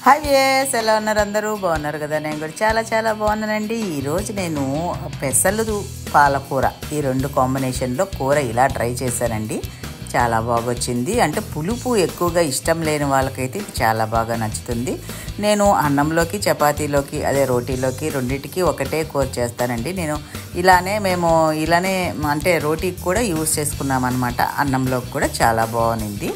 Hi viewers, ఎలా ఉన్నారు? అందరూ బాగున్నారు కదా? నేను కూడా చాలా బాగున్నానండి. ఈరోజు నేను పెసలు పాలకూర ఈ రెండు కాంబినేషన్లో కూర ఇలా ట్రై చేశానండి. చాలా బాగా వచ్చింది. అంటే పులుపు ఎక్కువగా ఇష్టం లేని వాళ్ళకైతే ఇది చాలా బాగా నచ్చుతుంది. నేను అన్నంలోకి, చపాతీలోకి, అదే రోటీలోకి రెండింటికి ఒకటే కూర చేస్తానండి. మేము ఇలానే అంటే రోటీకి కూడా యూజ్ చేసుకున్నాం అనమాట. అన్నంలోకి కూడా చాలా బాగుంది.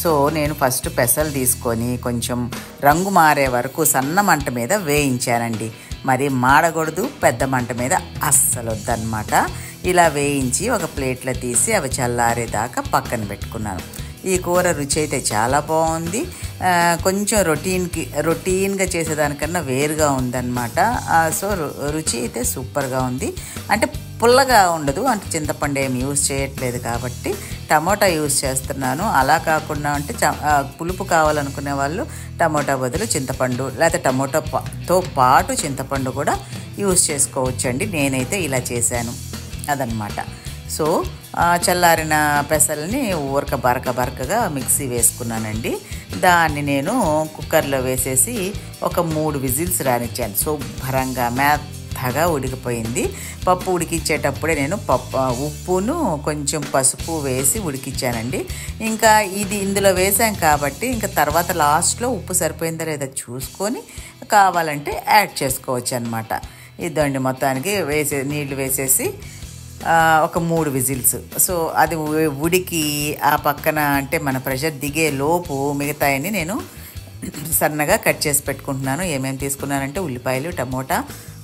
సో నేను ఫస్ట్ పెసలు తీసుకొని కొంచెం రంగు మారే వరకు సన్న మంట మీద వేయించానండి. మరి మాడకూడదు, పెద్ద మంట మీద అస్సలు వద్దన్నమాట. ఇలా వేయించి ఒక ప్లేట్లో తీసి అవి చల్లారేదాకా పక్కన పెట్టుకున్నాను. ఈ కూర రుచి అయితే చాలా బాగుంది. కొంచెం రొటీన్గా చేసేదానికన్నా వేరుగా ఉందన్నమాట. సో రుచి అయితే సూపర్గా ఉంది. అంటే పుల్లగా ఉండదు, అంటే చింతపండు ఏమి యూజ్ చేయట్లేదు కాబట్టి టమోటా యూజ్ చేస్తున్నాను. అలా కాకుండా అంటే పులుపు కావాలనుకునే వాళ్ళు టమోటా బదులు చింతపండు లేదా టమోటాతో పాటు చింతపండు కూడా యూజ్ చేసుకోవచ్చండి. నేనైతే ఇలా చేశాను అదనమాట. సో చల్లారిన పెసల్ని బరకగా మిక్సీ వేసుకున్నానండి. దాన్ని నేను కుక్కర్లో వేసేసి ఒక 3 విజిల్స్ రానిచ్చాను. శుభ్రంగా మెత్తగా ఉడికిపోయింది. పప్పు ఉడికించేటప్పుడే నేను ఉప్పును కొంచెం పసుపు వేసి ఉడికించానండి. ఇంకా ఇందులో వేసాం కాబట్టి ఇంకా తర్వాత లాస్ట్లో ఉప్పు సరిపోయిందా లేదా చూసుకొని కావాలంటే యాడ్ చేసుకోవచ్చు అనమాట. ఇదండి మొత్తానికి నీళ్లు వేసేసి ఒక 3 విజిల్స్. సో అది ఉడికి ఆ పక్కన అంటే మన ప్రెషర్ దిగే లోపు మిగతాయన్ని నేను సన్నగా కట్ చేసి పెట్టుకుంటున్నాను. ఏమేమి తీసుకున్నానంటే ఉల్లిపాయలు, టమోటా,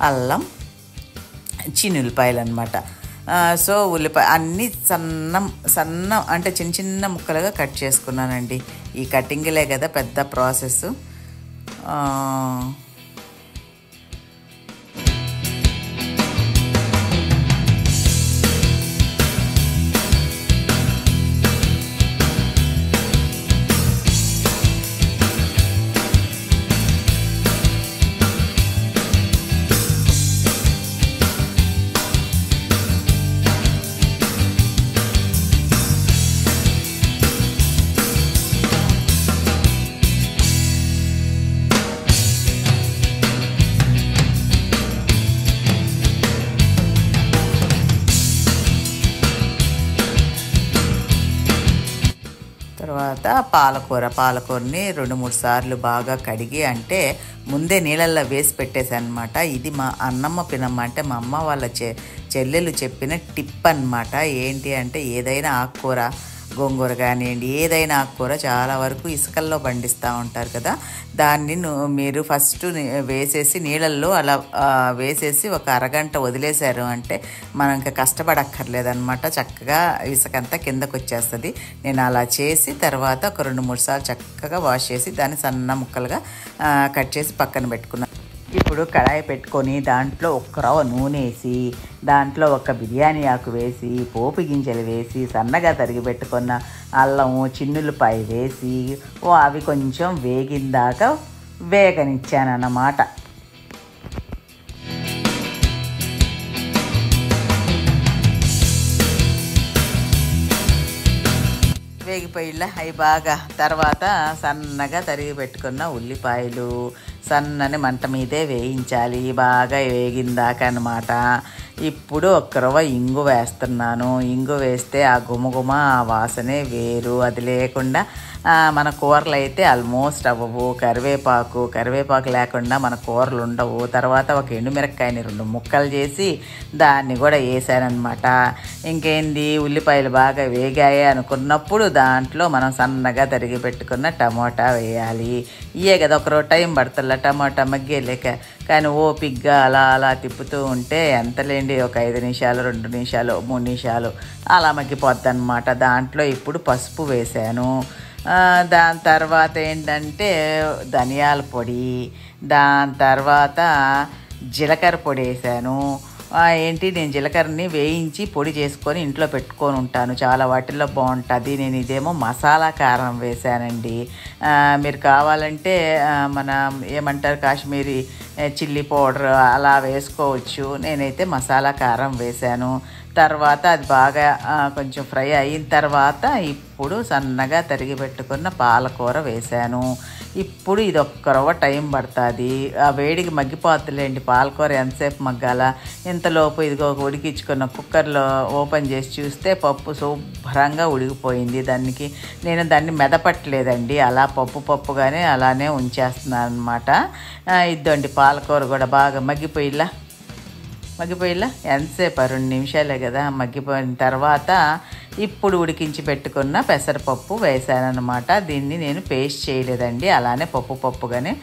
అల్లం, ఉల్లిపాయలు అనమాట. సో ఉల్లిపాయ అన్నీ సన్న అంటే చిన్న ముక్కలుగా కట్ చేసుకున్నానండి. ఈ కటింగ్లే కదా పెద్ద ప్రాసెస్. తర్వాత పాలకూరని 2-3 సార్లు బాగా కడిగి, అంటే ముందే నీళ్ళల్లో వేసి పెట్టేశాను అనమాట. ఇది మా అన్నమ్మ పినమ్మ అంటే మా అమ్మ వాళ్ళ చెల్లెలు చెప్పిన టిప్ అనమాట. ఏంటి అంటే ఏదైనా ఆకుకూర, గోంగూర కానివ్వండి, ఏదైనా ఆకుకూర చాలా వరకు ఇసుకల్లో పండిస్తూ ఉంటారు కదా. దాన్ని మీరు ఫస్ట్ వేసేసి నీళ్ళల్లో అలా వేసేసి ఒక అరగంట వదిలేశారు అంటే మనం ఇంకా కష్టపడక్కర్లేదన్నమాట. చక్కగా ఇసుకంతా కిందకు వచ్చేస్తుంది. నేను అలా చేసి తర్వాత ఒక 2-3 సార్లు చక్కగా వాష్ చేసి దాన్ని సన్న ముక్కలుగా కట్ చేసి పక్కన పెట్టుకున్నాను. ఇప్పుడు కడాయి పెట్టుకొని దాంట్లో ఒక రవ్వ నూనె వేసి, దాంట్లో ఒక బిర్యానీ ఆకు వేసి, పోపు గింజలు వేసి, సన్నగా తరిగి పెట్టుకున్న అల్లము, ఉల్లిపాయ వేసి అవి కొంచెం వేగిందాక వేగనిచ్చానన్నమాట. వేగిపోయిలా అవి బాగా. తర్వాత సన్నగా తరిగి పెట్టుకున్న ఉల్లిపాయలు సన్నని మంట మీదే వేయించాలి, బాగా వేగిందాక అనమాట. ఇప్పుడు ఒక రవ్వ ఇంగు వేస్తున్నాను. ఇంగు వేస్తే ఆ గుమగుమ, ఆ వాసనే వేరు. అది లేకుండా మన కూరలు అయితే ఆల్మోస్ట్ అవ్వవు. కరివేపాకు లేకుండా మన కూరలు ఉండవు. తర్వాత ఒక ఎండుమిరపకాయని 2 ముక్కలు చేసి దాన్ని కూడా వేసానమాట. ఇంకేంది, ఉల్లిపాయలు బాగా వేగాయి అనుకున్నప్పుడు దాంట్లో మనం సన్నగా తరిగి పెట్టుకున్న టమోటా వేయాలి. ఇయే కదా ఒక టైం పడుతుందా టమోటా మగ్గేలేక, కానీ ఓపిగ్గా అలా తిప్పుతూ ఉంటే ఎంతలేండి, ఒక 5 నిమిషాలు, 2 నిమిషాలు, 3 నిమిషాలు అలా మగ్గిపోద్ది అనమాట. దాంట్లో ఇప్పుడు పసుపు వేసాను. దాని తర్వాత ఏంటంటే ధనియాల పొడి, దాని తర్వాత జీలకర్ర పొడి వేసాను. నేను జీలకర్రని వేయించి పొడి చేసుకొని ఇంట్లో పెట్టుకొని ఉంటాను. చాలా వాటిల్లో బాగుంటుంది. నేను ఇదేమో మసాలా కారం వేసానండి. మీరు కావాలంటే మన ఏమంటారు కాశ్మీరీ చిల్లీ పౌడర్ అలా వేసుకోవచ్చు. నేనైతే మసాలా కారం వేసాను. తర్వాత అది బాగా కొంచెం ఫ్రై అయిన తర్వాత ఇప్పుడు సన్నగా తరిగి పెట్టుకున్న పాలకూర వేసాను. ఇప్పుడు ఇది ఒక్క రవ్వ టైం పడుతుంది, ఆ వేడికి మగ్గిపోతుందిలేండి. పాలకూర ఎంతసేపు మగ్గాల. ఇంతలోపు ఇదిగో ఉడికించుకున్న కుక్కర్లో ఓపెన్ చేసి చూస్తే పప్పు శుభ్రంగా ఉడికిపోయింది. దాన్ని మెదపట్టలేదండి, అలా పప్పుగానే అలానే ఉంచేస్తున్నాను అనమాట. ఇద్దండి పాలకూర కూడా బాగా మగ్గిపోయిలా ఎంతసేపు 2 నిమిషాలే కదా. మగ్గిపోయిన తర్వాత ఇప్పుడు ఉడికించి పెట్టుకున్న పెసరపప్పు వేసానమాట. దీన్ని నేను పేస్ట్ చేయలేదండి, అలానే పప్పుగానే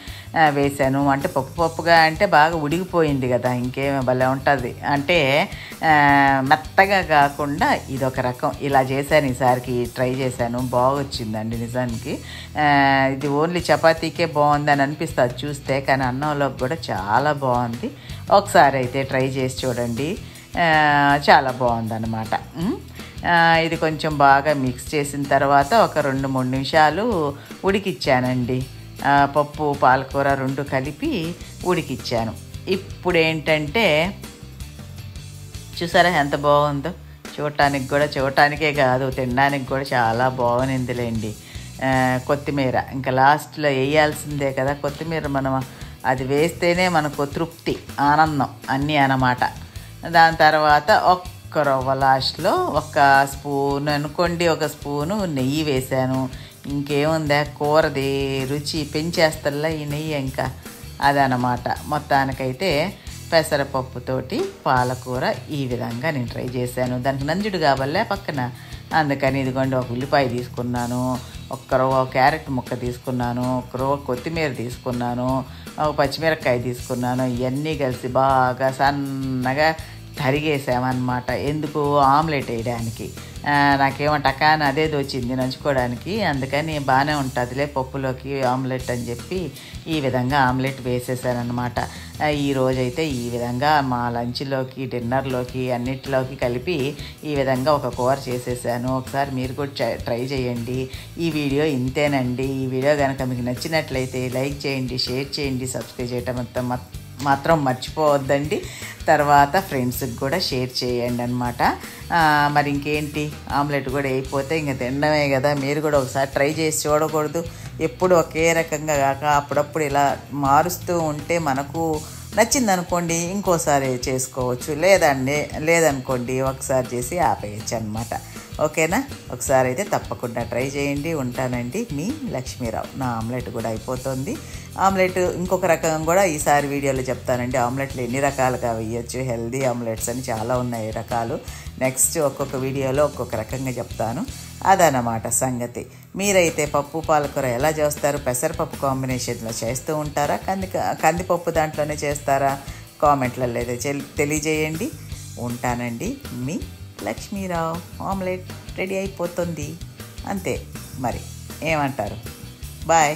వేసాను. అంటే పప్పుగా అంటే బాగా ఉడికిపోయింది కదా, ఇంకేమీ భలే ఉంటుంది. అంటే మెత్తగా కాకుండా ఇదొక రకం ఇలా చేశాను. ఈసారికి ట్రై చేశాను, బాగొచ్చిందండి నిజానికి. ఇది ఓన్లీ చపాతీకే బాగుందని అనిపిస్తుంది చూస్తే, కానీ అన్నంలోకి కూడా చాలా బాగుంది. ఒకసారి అయితే ట్రై చేసి చూడండి, చాలా బాగుందన్నమాట. ఇది కొంచెం బాగా మిక్స్ చేసిన తర్వాత ఒక 2-3 నిమిషాలు ఉడికిచ్చానండి. పప్పు పాలకూర 2 కలిపి ఉడికిచ్చాను. ఇప్పుడు ఏంటంటే చూసారా ఎంత బాగుందో, చూడటానికే కాదు తినడానికి కూడా చాలా బాగుందిలేండి. కొత్తిమీర ఇంకా లాస్ట్లో వేయాల్సిందే కదా కొత్తిమీర. మనం అది వేస్తేనే మనకు తృప్తి, ఆనందం అన్నీ అన్నమాట. దాని తర్వాత ఒక్క రవ్వ లాస్ట్లో ఒక స్పూన్ అనుకోండి, ఒక స్పూను నెయ్యి వేసాను. ఇంకేముందా, కూరది రుచి పెంచేస్తల్లా ఈ నెయ్యి, ఇంకా అదనమాట. మొత్తానికైతే పెసరపప్పుతోటి పాలకూర ఈ విధంగా నేను ట్రై చేశాను. దానికి నంజుడు కావాలే పక్కన, అందుకని ఇదిగోండి ఒక ఉల్లిపాయ తీసుకున్నాను, ఒక్క రవ్వ క్యారెట్ ముక్క తీసుకున్నాను, ఒక రవ్వ కొత్తిమీర తీసుకున్నాను, ఒక పచ్చిమిరపకాయ తీసుకున్నాను. ఇవన్నీ కలిసి బాగా సన్నగా తరిగేసామన్నమాట. ఎందుకు, ఆమ్లెట్ వేయడానికి. నాకేమో టకాన అదే దోచింది నంచుకోవడానికి, అందుకని బాగానే ఉంటుందిలే పప్పులోకి ఆమ్లెట్ అని చెప్పి ఈ విధంగా ఆమ్లెట్ వేసేసానమాట. ఈరోజైతే ఈ విధంగా మా లంచ్లోకి, డిన్నర్లోకి, అన్నిటిలోకి కలిపి ఈ విధంగా ఒక కూర చేసేసాను. ఒకసారి మీరు కూడా ట్రై చేయండి. ఈ వీడియో ఇంతేనండి. ఈ వీడియో కనుక మీకు నచ్చినట్లయితే లైక్ చేయండి, షేర్ చేయండి, సబ్స్క్రైబ్ చేయటం మాత్రం మర్చిపోవద్దండి. తర్వాత ఫ్రెండ్స్కి కూడా షేర్ చేయండి అనమాట. మరి ఇంకేంటి, ఆమ్లెట్ కూడా అయిపోతే ఇంక తినడమే కదా. మీరు కూడా ఒకసారి ట్రై చేసి చూడకూడదు, ఎప్పుడు ఒకే రకంగా కాక అప్పుడప్పుడు ఇలా మారుస్తూ ఉంటే మనకు నచ్చిందనుకోండి ఇంకోసారి చేసుకోవచ్చు, లేదనుకోండి ఒకసారి చేసి ఆపేయచ్చు అనమాట. ఓకేనా, ఒకసారి అయితే తప్పకుండా ట్రై చేయండి. ఉంటానండి, మీ లక్ష్మీరావు. నా ఆమ్లెట్ కూడా అయిపోతుంది. ఆమ్లెట్ ఇంకొక రకం కూడా ఈసారి వీడియోలో చెప్తానండి. ఆమ్లెట్లు ఎన్ని రకాలుగా వేయచ్చు, హెల్దీ ఆమ్లెట్స్ అని చాలా ఉన్నాయి రకాలు. నెక్స్ట్ ఒక్కొక్క వీడియోలో ఒక్కొక్క రకంగా చెప్తాను. అదనమాట సంగతి. మీరైతే పప్పు పాలకూర ఎలా చేస్తారు? పెసరపప్పు కాంబినేషన్లో చేస్తూ ఉంటారా, కందిపప్పు దాంట్లోనే చేస్తారా? కామెంట్లలో అయితే తెలియజేయండి. ఉంటానండి, మీ లక్ష్మీరావు. ఆమ్లెట్ రెడీ అయిపోతుంది అంతే, మరి ఏమంటారు? బాయ్.